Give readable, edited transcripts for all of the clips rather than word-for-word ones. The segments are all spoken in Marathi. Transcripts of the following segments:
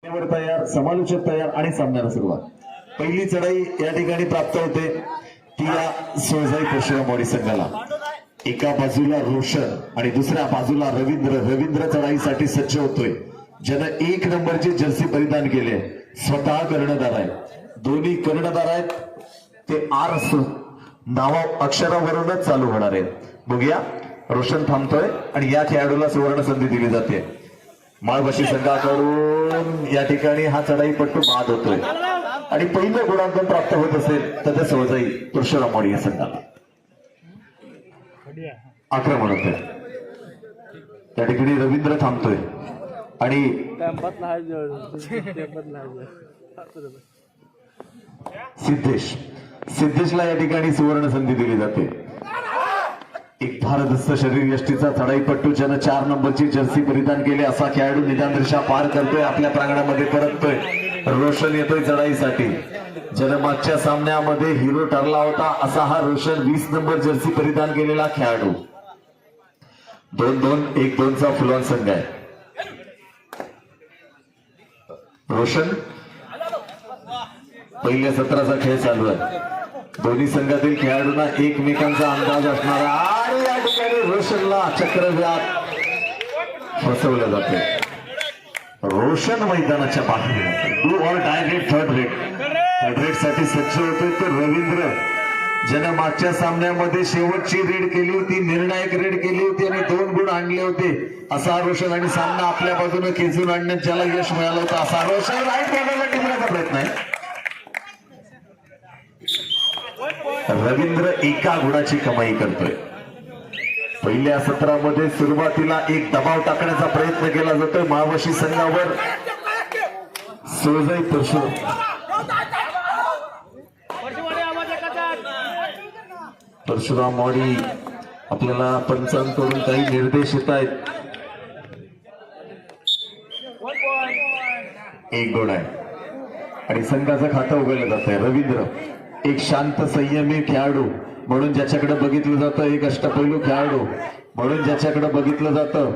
तयार, समालोचक तयार आणि सामन्याला सुरुवात. पहिली चढाई या ठिकाणी प्राप्त होते ती या सोळजाई परशुरामवाडी संघाला. एका बाजूला रोशन आणि दुसऱ्या बाजूला रवींद्र चढाईसाठी सज्ज होतोय. ज्यानं 1 नंबरची जर्सी परिधान केले. स्वतः कर्णधार आहे. दोन्ही कर्णधार आहेत ते आर नावा अक्षरावरूनच चालू होणार आहेत. बघूया, रोशन थांबतोय आणि या खेळाडूला सुवर्ण संधी दिली जाते. माळबशी संघाकडून या ठिकाणी हा चढाईपट्टू बाद होतोय आणि पहिलं गुणांकन प्राप्त होत असेल तर ते सोळजाई परशुरामवाडी या संघाला आक्रमण होतंय. त्या ठिकाणी रवींद्र थांबतोय आणि सिद्धेशला या ठिकाणी सुवर्ण संधी दिली जाते. एक भारदस्त शरीर यष्टीचा चढाईपट्टू ज्यानं 4 नंबरची जर्सी परिधान केली असा खेळाडू निदान रेषा पार करतोय, आपल्या प्रांगणामध्ये परततोय. रोशन येतोय चढाईसाठी. ज्यानं मागच्या सामन्यामध्ये हिरो ठरला होता असा हा रोशन 20 नंबर जर्सी परिधान केलेला खेळाडू. 2-2 1-2चा फुलॉन संघ आहे. रोशन पहिल्या सत्राचा खेळ चालू आहे. दोन्ही संघातील खेळाडूंना एकमेकांचा अंदाज असणार आणि या ठिकाणी रोशनला चक्रव्याध फसवलं जाते. रोशन मैदानाच्या बाहेर do or die rate third rate साठी सज्ज होते. तर रवींद्र ज्यानं मागच्या सामन्यामध्ये शेवटची रेड केली होती, निर्णायक रेड केली होती आणि 2 गुण आणले होते असा रोशन आणि सामना आपल्या बाजूने खेचून आणण्यात ज्याला यश मिळालं होतं असा रोशन राईट कॉर्नरला टिपण्याचा प्रयत्न आहे. रवींद्र एका गुणाची कमाई करतोय. पहिल्या सत्रामध्ये सुरुवातीला एक दबाव टाकण्याचा प्रयत्न केला जातोय माळबशी संघावर. सोळजाई परशुरामवाडी आपल्याला पंचांकडून काही निर्देश येत आहेत. 1 गुण आहे आणि संघाचं खातं उघडलं जात आहे. रवींद्र एक शांत संयमी खेळाडू म्हणून ज्याच्याकडे बघितलं जातं, एक अष्टपैलू खेळाडू म्हणून ज्याच्याकडे बघितलं जातं,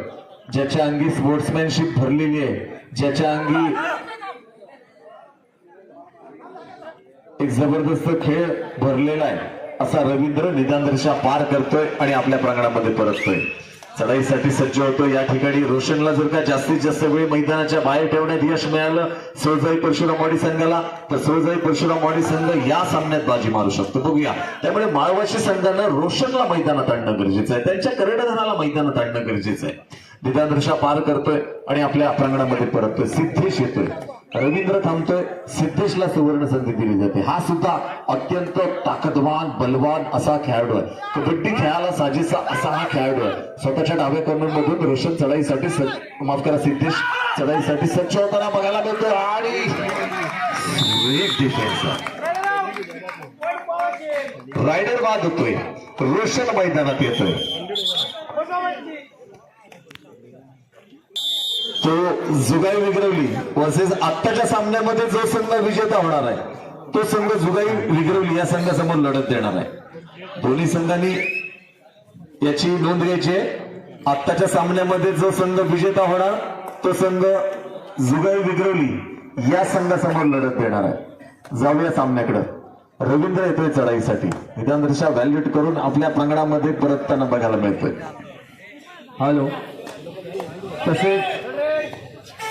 ज्याच्या अंगी स्पोर्ट्समॅनशिप भरलेली आहे, ज्याच्या अंगी एक जबरदस्त खेळ भरलेला आहे असा रवींद्र निदान रेषा पार करतोय आणि आपल्या प्रांगणामध्ये परततोय. चढाईसाठी सज्ज होतो. या ठिकाणी रोशनला जर का जास्तीत जास्त वेळ मैदानाच्या बाहेर ठेवण्यात यश मिळालं सोळजाई परशुरामवाडी संघाला तर सोळजाई परशुरामवाडी संघ या सामन्यात बाजी मारू शकतो. बघूया, त्यामुळे माळवाशी संघानं रोशनला मैदानात आणणं गरजेचं आहे. त्यांच्या कर्णधाराला मैदानात आणणं गरजेचं आहे. निदान रेषा पार करतोय आणि आपल्या प्रांगणामध्ये परततोय. सिद्धेश येतोय, रवींद्र थांबतोय, सिद्धेशला सुवर्ण संधी दिली जाते. हा सुद्धा अत्यंत ताकदवान बलवान असा खेळाडू आहे. कबड्डी खेळायला साजेसा असा हा खेळाडू आहे. स्वतःच्या डाव्या कॉर्नरमधून रोशन चढाईसाठी सिद्धेश चढाईसाठी सज्ज होताना बघायला मिळतो आणि एक डिफेन्स रायडर बाद होतोय. रोशन मैदानात येतोय. तो जुगाई विग्रवली वर्सेस आत्ताच्या सामन्यामध्ये जो संघ विजेता होणार आहे तो संघ जुगाई विग्रवली या संघासमोर लढत देणार आहे. दोन्ही संघांनी याची नोंद घ्यायची. आत्ताच्या सामन्यामध्ये जो संघ विजेता होणार तो संघ जुगाई विग्रवली या संघासमोर लढत देणार आहे. जाऊया सामन्याकडे. रवींद्र येतोय चढाईसाठी. निदान रेषा व्हॅल्यूट करून आपल्या प्रांगणामध्ये परतताना बघायला मिळतोय. हॅलो, तसेच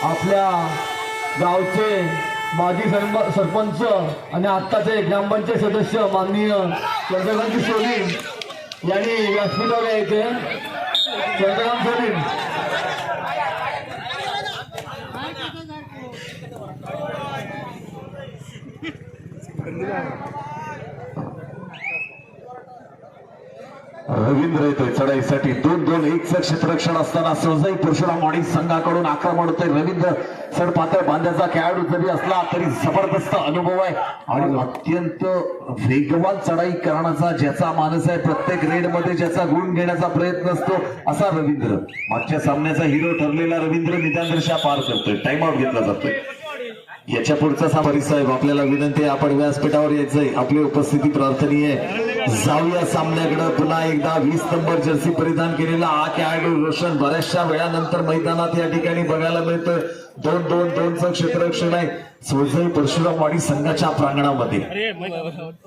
आपल्या गावचे माजी सरपंच आणि आत्ताचे ग्रामपंचायत सदस्य माननीय चंद्रकांत सोलीम यांनी व्यासपीठावर यायचे. चंद्रकांत सोलीम रवींद्र येतोय चढाईसाठी. 2-2-1चं क्षेत्ररक्षण असताना सोळजाई परशुरामवाडी संघाकडून आक्रमण होतोय. रवींद्र सडपातळ बांध्याचा खेळाडू जरी असला तरी जबरदस्त अनुभव आहे आणि अत्यंत वेगवान चढाई करण्याचा ज्याचा मानस आहे, प्रत्येक रेड मध्ये ज्याचा गुण घेण्याचा प्रयत्न असतो असा रवींद्र. मागच्या सामन्याचा हिरो ठरलेला रवींद्र निदान रेषा पार करतोय. टाइम आउट घेतला जातोय. याच्या पुढचा सामना साहेब आपल्याला विनंती आहे, आपण व्यासपीठावर यायचंय, आपली उपस्थिती प्रार्थनीय जाऊया सामन्याकडे. पुन्हा एकदा 20 नंबर जर्सी परिधान केलेला हा खेळाडू रोशन बऱ्याचशा वेळानंतर मैदानात या ठिकाणी बघायला मिळतोय. 2-2-2चं क्षेत्ररक्षण आहे सोजई परशुरामवाडी संघाच्या प्रांगणामध्ये.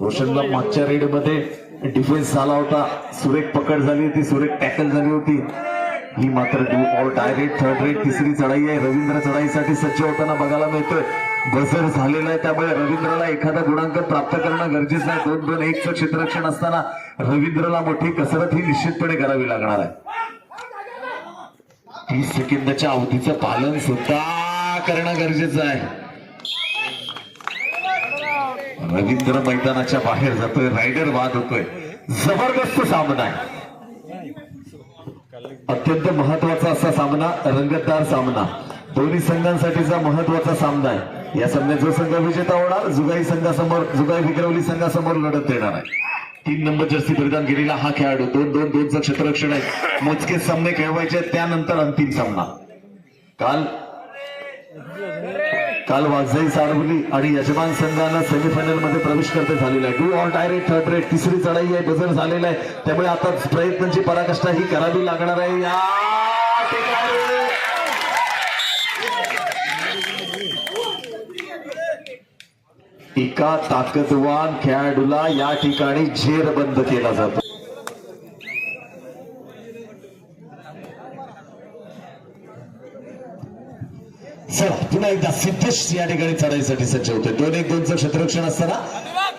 रोशनला मागच्या रेड मध्ये डिफेन्स झाला होता, सुरेख पकड झाली होती, सुरेख टॅकल झाली होती. ही मात्र do or die red third red तिसरी चढाई आहे. रवींद्र चढाईसाठी सज्ज होताना बघायला मिळतोय. बजर झालेला आहे, त्यामुळे रवींद्रला एखादा गुणांक प्राप्त करणं गरजेचं आहे. 2-2-1चं क्षेत्ररक्षण असताना रवींद्रला मोठी कसरत ही निश्चितपणे करावी लागणार आहे. 30 सेकंदाच्या अवधीचं पालन सुद्धा करणं गरजेचं आहे. रवींद्र मैदानाच्या बाहेर जातोय, रायडर बाद होतोय. जबरदस्त सामना आहे, अत्यंत महत्वाचा असा सामना, रंगतदार सामना, दोन्ही संघांसाठीचा महत्वाचा सामना आहे. या सामन्यात जो संघ विजेता होणार जुगाई संघासमोर, जुगाई विक्रवली संघासमोर लढत देणार आहे. 3 नंबर जर्सी परिधान केलेला हा खेळाडू. 2-2-2चं क्षेत्ररक्षण आहे. मोजके सामने खेळवायचे, त्यानंतर अंतिम सामना. काल वाजई साडवली आणि यजमान संघानं सेमीफायनल मध्ये प्रवेश करते झालेला आहे. Do or die red third red तिसरी चढाई आहे, बजर झालेला आहे, त्यामुळे आता प्रयत्नांची पराकाष्ठा ही करावी लागणार आहे. या एका ताकदवान खेळाडूला या ठिकाणी जेरबंद केला जातो. चला पुन्हा एकदा सिद्धेश या ठिकाणी चढाईसाठी सज्ज होतोय. 2-1-2चं क्षेत्ररक्षण असताना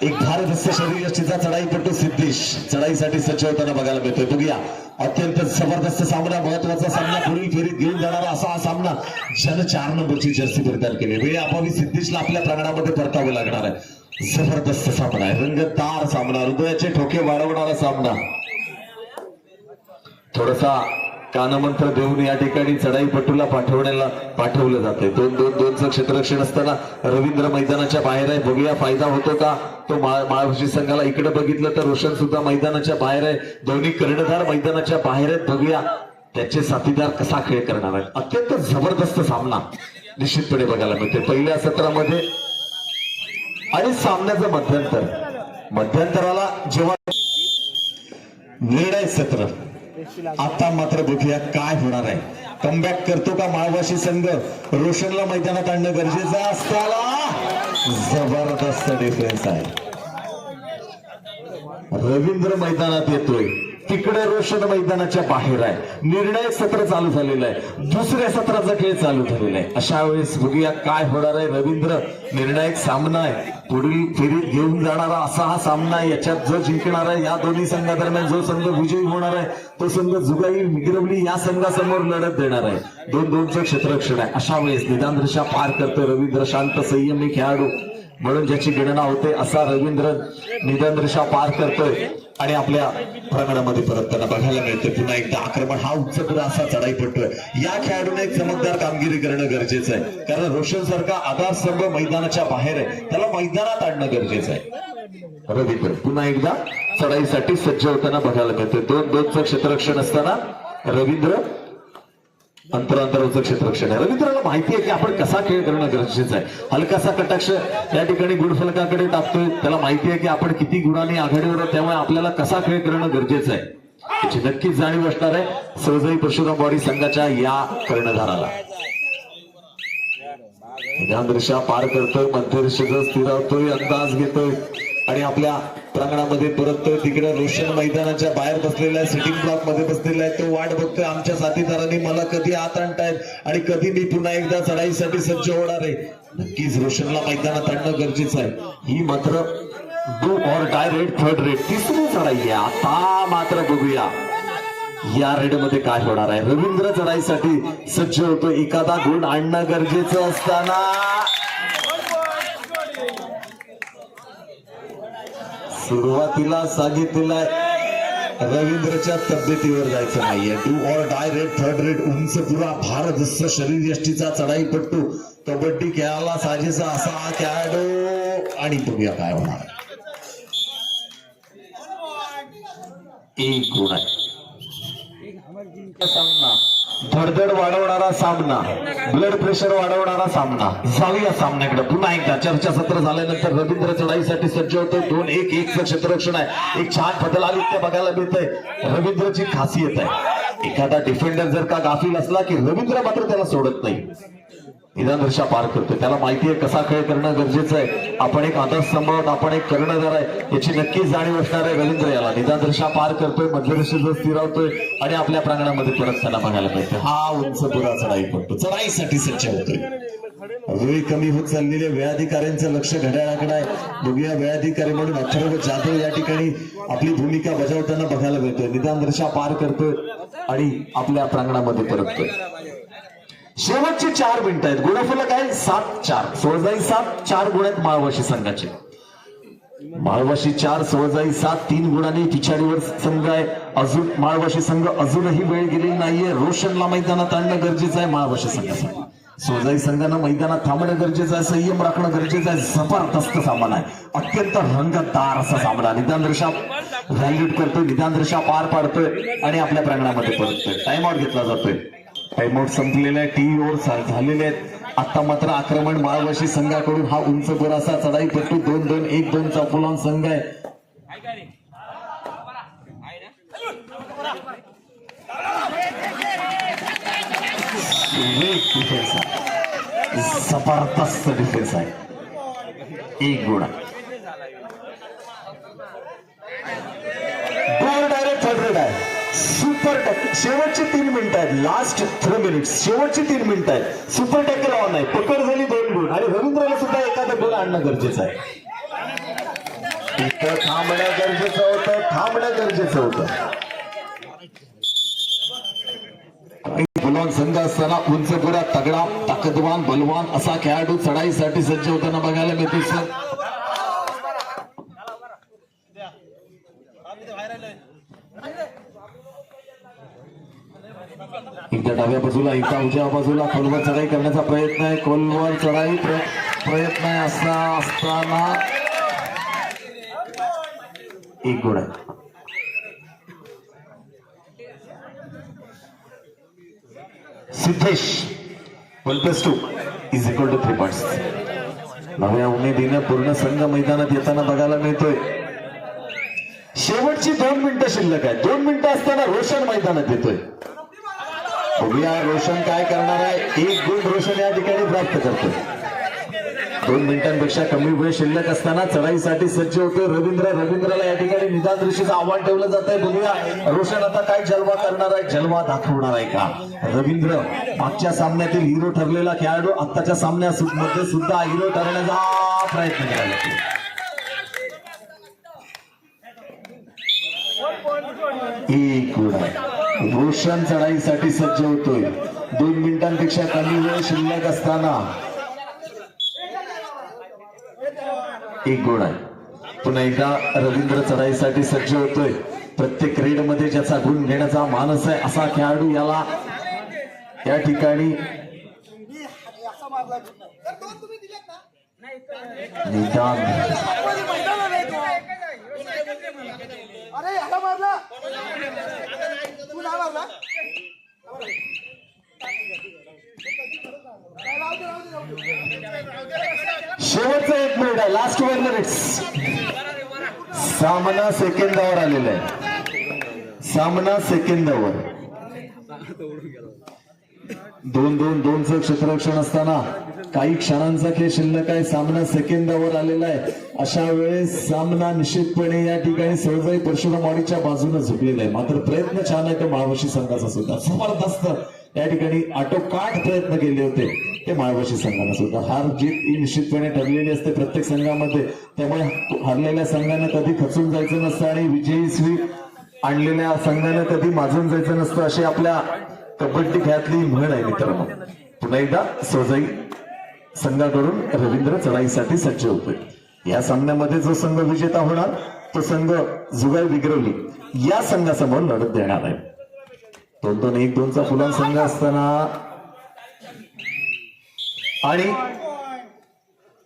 एक भारदस्त शरीरयष्टीचा चढाईपटू सिद्धेश चढाईसाठी सज्ज होताना बघायला मिळतोय. बघूया, अत्यंत जबरदस्त सामना, महत्वाचा सामना, पुढील फेरीत घेऊन जाणारा असा हा सामना. ज्यानं 4 नंबरची जर्सी परिधान केली, वेळ अभावी सिद्धेशला आपल्या प्रांगणामध्ये परतावे लागणार आहे. जबरदस्त सामना आहे, रंगतदार सामना, हृदयाचे ठोके वाढवणारा सामना. थोडासा कानमंत्र देऊन या ठिकाणी चढाईपटूला पाठवलं जाते. 2-2-2चं क्षेत्ररक्षण असताना रवींद्र मैदानाच्या बाहेर आहे. बघूया फायदा होतो का तो माळवशी संघाला. इकडे बघितलं तर रोशन सुद्धा मैदानाच्या बाहेर आहे. दोन्ही कर्णधार मैदानाच्या बाहेर आहेत. बघूया त्याचे साथीदार कसा खेळ करणार आहेत. अत्यंत जबरदस्त सामना निश्चितपणे बघायला मिळते पहिल्या सत्रामध्ये. आणि सामन्याचं मध्यंतराला जेव्हा निर्णय सत्र, आता मात्र बघूया काय होणार आहे. कमबॅक करतो का माळवाशी संघ. रोशनला मैदानात आणणं गरजेचं असताना जबरदस्त डिफेन्स आहे. रवींद्र मैदानात येतोय, तिकडे रोशन मैदानाच्या बाहेर आहे. निर्णायक सत्र चालू झालेलं आहे, दुसऱ्या सत्राचा खेळ चालू झालेला आहे. अशा वेळेस बघूया काय होणार आहे. रवींद्र निर्णायक सामना आहे, पुढील फेरीत घेऊन जाणारा असा हा सामना आहे. याच्यात जो जिंकणार आहे, या दोन्ही संघादरम्यान जो संघ विजयी होणार आहे, तो संघ जुगाई विक्रवली या संघासमोर लढत देणार आहे. 2-2चं क्षेत्ररक्षण आहे. अशा वेळेस निदानदृशा पार करतोय रवींद्र, शांत संयमी खेळाडू म्हणून ज्याची गणना होते असा रवींद्र निदानदृशा पार करतोय आणि आपल्या प्रांगणामध्ये परतताना बघायला मिळते. पुन्हा एकदा आक्रमण, हा उच्चपुरा असा चढाई पडतोय. या खेळाडूने एक चमकदार कामगिरी करणं गरजेचं आहे, कारण रोशन सारखा आधारस्तंभ मैदानाच्या बाहेर आहे, त्याला मैदानात आणणं गरजेचं आहे. रवींद्र पुन्हा एकदा चढाईसाठी सज्ज होताना बघायला मिळते. 2-2चं क्षेत्ररक्षण असताना रवींद्र अंतरांतराचं क्षेत्ररक्षण आहे. रवींद्रला माहिती आहे की आपण कसा खेळ करणं गरजेचं आहे. हलकासा कटाक्ष या ठिकाणी गुणफलकाकडे टाकतोय, त्याला माहिती आहे की आपण किती गुणांनी आघाडीवर, त्यामुळे आपल्याला कसा खेळ करणं गरजेचं आहे याची नक्कीच जाणीव असणार आहे सौजई परशुरामवाडी संघाच्या या कर्णधाराला. निदानदृशा पार करतोय, मध्यदृष्टीचा स्थिरावतोय, अंदाज घेतोय आणि आपल्या प्रांगणामध्ये परततोय. तिकडे रोशन मैदानाच्या बाहेर बसलेला आहे, सिटिंग ब्लॉक मध्ये बसलेला आहे. तो वाट बघतोय आमच्या साथीदारांनी मला कधी आत आणतायत आणि कधी मी पुन्हा एकदा चढाईसाठी सज्ज होणार आहे. नक्कीच रोशनला मैदानात आणणं गरजेचं आहे. ही मात्र do or die red third red तिसरी चढाई आहे. आता मात्र बघूया या रेड मध्ये काय होणार आहे. रवींद्र चढाईसाठी सज्ज होतो, एखादा गुण आणणं गरजेचं असताना सुरुवातीला सांगितलेलं रवींद्रच्या तब्येतीवर जायचं नाहीये. Do or die red third red उंच पुरा भारदस्त शरीर यष्टीचा चढाईपटू, कबड्डी खेळायला साजेसा असा हा खेळाडू. आणि बघूया काय होणार. एक गुण आहे सामना. धडधड वाढवणारा सामना, ब्लड प्रेशर वाढवणारा सामना. जाऊया सामन्याकडे पुन्हा एकदा. चर्चासत्र झाल्यानंतर रवींद्र चढाईसाठी सज्ज होतो. 2-1-1चं क्षेत्ररक्षण आहे. एक छान बदलादित्य बघायला मिळतंय. रवींद्रची खासियत आहे, एखादा डिफेंडर जर का गाफील असला की रवींद्र मात्र त्याला सोडत नाही, निदानदर्शा पार करतोय. त्याला माहिती आहे कसा खेळ करणं गरजेचं आहे. आपण एक आधारस्तंभ आहोत, आपण एक कर्णधार आहे, याची नक्कीच जाणीव असणार आहे. रवींद्र याला निदानदर्शा पार करतोय, मध्यदर्शेत स्थिरावतोय आणि आपल्या प्रांगणामध्ये परत त्यांना बघायला मिळतोय. हा उंच पुरा चढाई पडतो, चढाईसाठी सज्ज होतोय. वेळ कमी होत चाललेल्या वेळाधिकाऱ्यांचं लक्ष घड्याळाकडे आहे. बघूया वेळाधिकारी म्हणून अथर्व जाधव या ठिकाणी आपली भूमिका बजावताना बघायला मिळतोय. निदानदर्शा पार करतोय आणि आपल्या प्रांगणामध्ये परततोय. शेवटची 4 मिनिटं आहेत. गुणफलक आहे 7-4. 16-7 गुण आहेत माळवाशी संघाचे. माळवाशी 4, 16-7 3 गुणांनी पिछाडीवर संघ आहे. अजून माळवाशी संघ अजूनही वेळ गेलेली नाहीये. रोशनला मैदानात आणणं गरजेचं आहे. माळवाशी संघासाठी 16 संघानं मैदानात थांबणं गरजेचं आहे, संयम राखणं गरजेचं आहे. जबरदस्त सामना आहे, अत्यंत रंगतदार असा सामना. निदानदर्शा व्हॅल्यूट करतोय, निदानदर्शा पार पाडतोय आणि आपल्या प्रांगणामध्ये परततोय. टाइम आउट घेतला जातोय. टाइम आउट संपलेला आहे, टी ओव्हर झालेले आहेत. आता मात्र आक्रमण माळवाशी संघाकडून. हा उंच पुरासा चढाईपट्टू 2-2-1-2चा फुलान संघ आहे. डिफेन्स आहे, जबरदस्त डिफेन्स आहे. 1 गुण. गोल डायरेक्ट थर्ड आहे. Super tackle. शेवटचे 3 मिनिटं आहेत. Last 3 minutes. शेवटची 3 मिनिटं आहेत. सुपर टॅकल ऑन आहे. पकड झाली 2 गुण आणि रवींद्रला सुद्धा एखादा गोल आणणं गरजेचं आहे. इथं थांबणं गरजेचं होतं, थांबणं गरजेचं होतं. बलवान संघ असताना उंच पुरा तगडा ताकदवान बलवान असा खेळाडू चढाईसाठी सज्ज होताना बघायला मिळते. सर एकदा डाव्या बाजूला एकदा उजव्या बाजूला खोलवर चढाई करण्याचा प्रयत्न आहे. खोलवर चढाई प्रयत्न आहे असा असताना 1 गुण आहे. सिद्धेश 1+2 = 3 पॉइंट्स. नव्या उमेदीनं पूर्ण संघ मैदानात येताना बघायला मिळतोय. शेवटची 2 मिनिटं शिल्लक आहे. 2 मिनिटं असताना रोशन मैदानात येतोय. बघूया रोशन काय करणार आहे. 1 गुण रोशन या ठिकाणी प्राप्त करतोय. 2 मिनिटांपेक्षा कमी वेळ शिल्लक असताना चढाईसाठी सज्ज होतोय रवींद्रला या ठिकाणी निदानदर्शीचं आव्हान ठेवलं जात आहे. बघूया रोशन आता काय जलवा करणार आहे, जलवा दाखवणार आहे का रवींद्र. मागच्या सामन्यातील हिरो ठरलेला खेळाडू आताच्या सामन्यामध्ये सुद्धा हिरो ठरण्याचा प्रयत्न करायला. 1 गुण आहे. रोशन चढाईसाठी सज्ज होतोय. 2 मिनिटांपेक्षा कमी वेळ शिल्लक असताना 1 गुण आहे. पुन्हा एकदा रवींद्र चढाईसाठी सज्ज होतोय. प्रत्येक रेड मध्ये ज्याचा गुण घेण्याचा मानस आहे असा खेळाडू याला या ठिकाणी निदान शेवटचं 1 मिनिट आहे. Last 1 minutes. सामना सेकंदावर आलेला आहे. सामना सेकंदावर. 2-2-2चं क्षेत्ररक्षण असताना काही क्षणांचा खेळ शिल्लक आहे. सामना सेकंदावर आलेला आहे. अशा वेळेस सामना निश्चितपणे या ठिकाणी सहजाई परशुरामवाडीच्या बाजूने झुकलेला आहे. मात्र प्रयत्न छान आहे तो माळवाशी संघाचा सुद्धा. जबरदस्त या ठिकाणी आटोकाट प्रयत्न केले होते ते माळवाशी संघाने सुद्धा. हार जीत ही निश्चितपणे ठरलेली असते प्रत्येक संघामध्ये. त्यामुळे हरलेल्या संघानं कधी खचून जायचं नसतं आणि विजयी आणलेल्या संघानं कधी माजून जायचं नसतं अशी आपल्या कबड्डी खेळातली म्हण आहे मित्रांनो. पुन्हा एकदा सोजाई संघाकडून रवींद्र चढाईसाठी सज्ज होतोय. या सामन्यामध्ये जो संघ विजेता होणार तो संघ जुगाई विग्रवली या संघासमोर लढत देणार आहे. 2-2-1-2चा फुलान संघ असताना आणि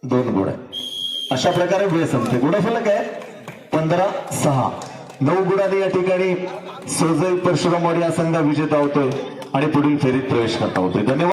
2 गुण आहे. अशा प्रकारे वेळ संपते. गुणफलक आहे 15-6. 9 गुणांनी या ठिकाणी सोजई परशुरामवाडी हा संघ विजेता होतोय. आणि पुढील फेरीत प्रवेश करता होते. धन्यवाद.